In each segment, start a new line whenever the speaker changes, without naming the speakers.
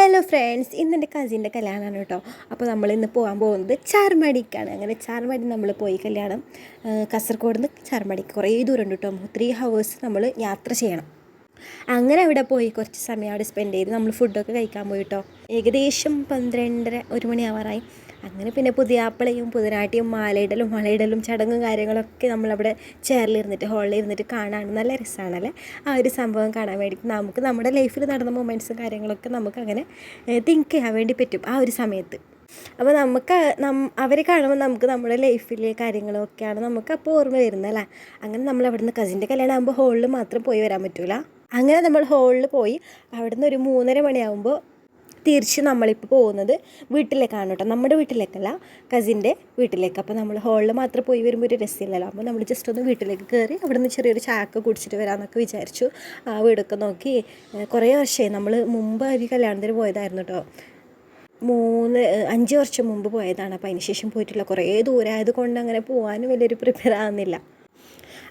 Hello friends, ഇന്നെൻ്റെ കസിൻ്റെ കല്യാണമാണ് കേട്ടോ. അപ്പോൾ നമ്മൾ ഇന്ന് പോകാൻ പോകുന്നത് ചാർമടിക്കാണ്. അങ്ങനെ ചാർമടി നമ്മൾ പോയി കല്യാണം. കാസർഗോഡ് നിന്ന് ചാർമടിക്ക് കുറേ ദൂരം ഉണ്ട് കേട്ടോ. 3 hours നമ്മൾ യാത്ര ചെയ്യണം. അങ്ങനെ അവിടെ പോയി കുറച്ച് സമയം അവിടെ സ്പെൻഡ് ചെയ്ത് നമ്മൾ ഫുഡൊക്കെ കഴിക്കാൻ പോയി കേട്ടോ. ഏകദേശം 12:30 1 മണിയാവാറായി. അങ്ങനെ പിന്നെ പുതിയാപ്പിളയും പുതിനാട്ടിയും മാലയിടലും വളയിടലും ചടങ്ങും കാര്യങ്ങളൊക്കെ നമ്മളവിടെ ചെയറിലിരുന്നിട്ട് ഹാളിലിരുന്നിട്ട് കാണാൻ നല്ല രസമാണല്ലേ. ആ ഒരു സംഭവം കാണാൻ വേണ്ടി നമുക്ക് നമ്മുടെ ലൈഫിൽ നടന്ന മൊമെൻറ്റ്സും കാര്യങ്ങളൊക്കെ നമുക്കങ്ങനെ തിങ്ക് ചെയ്യാൻ വേണ്ടി പറ്റും ആ ഒരു സമയത്ത്. അപ്പോൾ നമുക്ക് അവരെ കാണുമ്പോൾ നമുക്ക് നമ്മുടെ ലൈഫിലെ കാര്യങ്ങളൊക്കെയാണ് നമുക്ക് അപ്പോൾ ഓർമ്മ വരുന്നത് അല്ലേ. അങ്ങനെ നമ്മൾ അവിടെ നിന്ന് കസിൻ്റെ കല്യാണം ആകുമ്പോൾ ഹോളിൽ മാത്രം പോയി വരാൻ പറ്റില്ല. അങ്ങനെ നമ്മൾ ഹോളിൽ പോയി അവിടെ നിന്ന് ഒരു 3:30 മണിയാകുമ്പോൾ തിരിച്ച് നമ്മളിപ്പോൾ പോകുന്നത് വീട്ടിലേക്കാണ് കേട്ടോ. നമ്മുടെ വീട്ടിലേക്കല്ല, കസിൻ്റെ വീട്ടിലേക്ക്. അപ്പോൾ നമ്മൾ ഹോളിൽ മാത്രം പോയി വരുമ്പോൾ ഒരു രസമില്ലല്ലോ. അപ്പോൾ നമ്മൾ ജസ്റ്റ് ഒന്ന് വീട്ടിലേക്ക് കയറി അവിടെ നിന്ന് ചെറിയൊരു ചായയൊക്കെ കുടിച്ചിട്ട് വരാമെന്നൊക്കെ വിചാരിച്ചു. വീടൊക്കെ നോക്കി. കുറേ വർഷമായി നമ്മൾ മുമ്പ് ഒരു കല്യാണത്തിന് പോയതായിരുന്നു കേട്ടോ. 5 വർഷം മുമ്പ് പോയതാണ്. അപ്പോൾ അതിന് ശേഷം പോയിട്ടില്ല. കുറേ ദൂരമായത് കൊണ്ട് അങ്ങനെ പോകാനും വലിയൊരു പ്രിപ്പയർ ആകുന്നില്ല.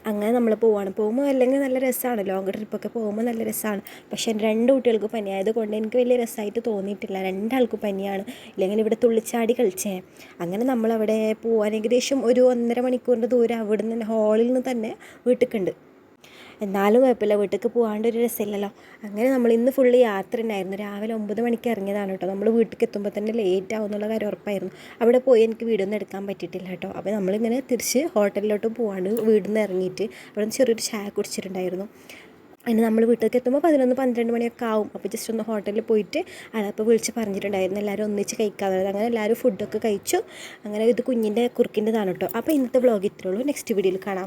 അങ്ങനെ നമ്മൾ പോകുമ്പോൾ അല്ലെങ്കിൽ നല്ല രസമാണ്. ലോങ് ട്രിപ്പൊക്കെ പോകുമ്പോൾ നല്ല രസമാണ്. പക്ഷേ എൻ്റെ 2 കുട്ടികൾക്ക് പനിയായത് കൊണ്ട് എനിക്ക് വലിയ രസമായിട്ട് തോന്നിയിട്ടില്ല. 2 ആൾക്കും പനിയാണ്. ഇല്ലെങ്കിൽ ഇവിടെ തുള്ളിച്ചാടി കളിച്ചേ. അങ്ങനെ നമ്മളവിടെ പോകാൻ ഏകദേശം ഒരു 1.5 മണിക്കൂറിൻ്റെ ദൂരം അവിടെ നിന്ന് ഹാളിൽ നിന്ന് തന്നെ വീട്ടിലേക്കുണ്ട്. എന്നാലും കുഴപ്പമില്ല, വീട്ടിലേക്ക് പോകാണ്ട് ഒരു രസമില്ലല്ലോ. അങ്ങനെ നമ്മൾ ഇന്ന് ഫുള്ള് യാത്ര ഉണ്ടായിരുന്നു. രാവിലെ 9 മണിക്ക് ഇറങ്ങിയതാണ് കേട്ടോ. നമ്മൾ വീട്ടിലേക്ക് എത്തുമ്പോൾ തന്നെ ലേറ്റ് ആവും എന്നുള്ള കാര്യം ഉറപ്പായിരുന്നു. അവിടെ പോയി എനിക്ക് വീഡിയോ ഒന്നും എടുക്കാൻ പറ്റിയിട്ടില്ല കേട്ടോ. അപ്പോൾ നമ്മളിങ്ങനെ തിരിച്ച് ഹോട്ടലിലോട്ട് പോകാണ്ട് വീട്ടിൽ നിന്ന് ഇറങ്ങിയിട്ട് അവിടെ നിന്ന് ചെറിയൊരു ചായ കുടിച്ചിട്ടുണ്ടായിരുന്നു. അതിന് നമ്മൾ വീട്ടിലേക്ക് എത്തുമ്പോൾ 11-12 മണിയൊക്കെ ആവും. അപ്പോൾ ജസ്റ്റ് ഒന്ന് ഹോട്ടലിൽ പോയിട്ട് അപ്പോൾ വിളിച്ച് പറഞ്ഞിട്ടുണ്ടായിരുന്നു എല്ലാവരും ഒന്നിച്ച് കഴിക്കാറുള്ളത്. അങ്ങനെ എല്ലാവരും ഫുഡൊക്കെ കഴിച്ചു. അങ്ങനെ ഇത് കുഞ്ഞിൻ്റെ കുറുക്കിൻ്റെതാണ് കേട്ടോ. അപ്പോൾ ഇന്നത്തെ വ്ളോഗ് ഇത്രയുള്ളൂ. നെക്സ്റ്റ് വീഡിയോയിൽ കാണാം.